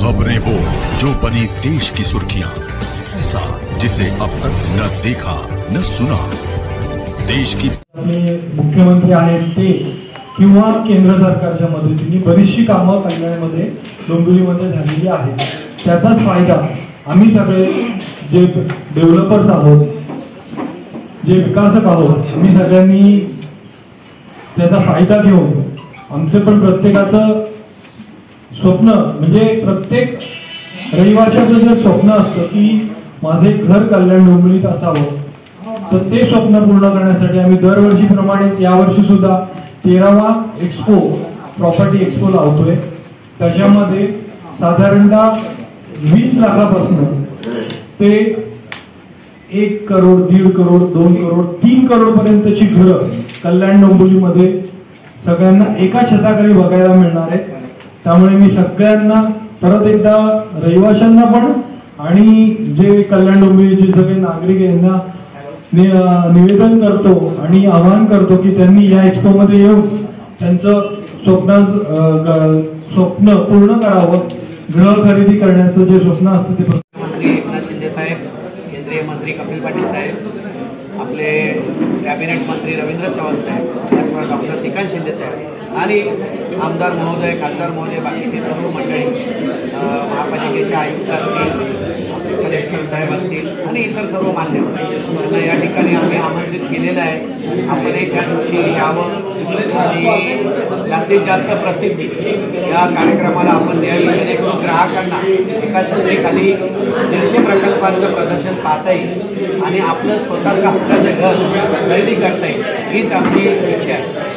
खबरें वो जो बनी देश की सुर्खियां, ऐसा जिसे अब तक न देखा न सुना। देश की मुख्यमंत्री आहेत ते किंवा केंद्र सरकारच्या मदतीने बरीचशी कामं कल्याणमध्ये डोंबिवलीमध्ये झालेली आहेत। त्याचाच फायदा आम्ही सगळे जे डेव्हलपर्स आहोत, जे विकासक आहोत, आम्ही सगळ्यांनी त्याचा फायदा घेऊन आमचे पण प्रत्येकाचं स्वप्न म्हणजे प्रत्येक रहिवाशाचं जे स्वप्न असतं की माझे घर कल्याण डोंबिवलीत असावं, तर ते स्वप्न पूर्ण करण्यासाठी आम्ही दरवर्षीप्रमाणेच यावर्षी सुद्धा 13वा एक्सपो प्रॉपर्टी एक्सपो लावतोय। त्याच्यामध्ये साधारणतः 20 लाखापासून ते 1 करोड, 1.5 करोड, 2 करोड, 3 करोड पर्यंतची घरं कल्याण डोंबिवलीमध्ये सगळ्यांना एका छताखाली बघायला मिळणार आहेत। त्यामुळे मी सगळ्यांना परत एकदा रहिवाशांना पण आणि जे कल्याण डोंबिवलीचे सगळे नागरिक यांना निवेदन करतो आणि आवाहन करतो की त्यांनी या एक्सपो मध्ये येऊन त्यांचं स्वप्न पूर्ण करावं। गृह खरेदी करण्याचं जे स्वप्न असतं ते मंत्री एकनाथ शिंदे साहेब, केंद्रीय मंत्री कपिल पाटील साहेब, आपले कॅबिनेट मंत्री रवींद्र चव्हाण साहेब, त्याचबरोबर डॉक्टर श्रीकांत शिंदे साहेब आणि आमदार महोदय, खासदार महोदय, बाकीचे सर्व मंडळी, महापालिकेचे आयुक्त असतील, कलेक्टर साहेब असतील आणि इतर सर्व मान्यवर त्यांना या ठिकाणी आम्ही आमंत्रित केलेलं आहे। आपणही त्या दिवशी यावं आणि जास्तीत जास्त प्रसिद्धी या कार्यक्रमाला आपण द्यावी, जेणेकरून ग्राहकांना एका छत्रीखाली 150 प्रकल्पांचं प्रदर्शन पाहता येईल आणि आपलं स्वतःचं हक्काचं घर खरेदी करता येईल, हीच आमची इच्छा आहे।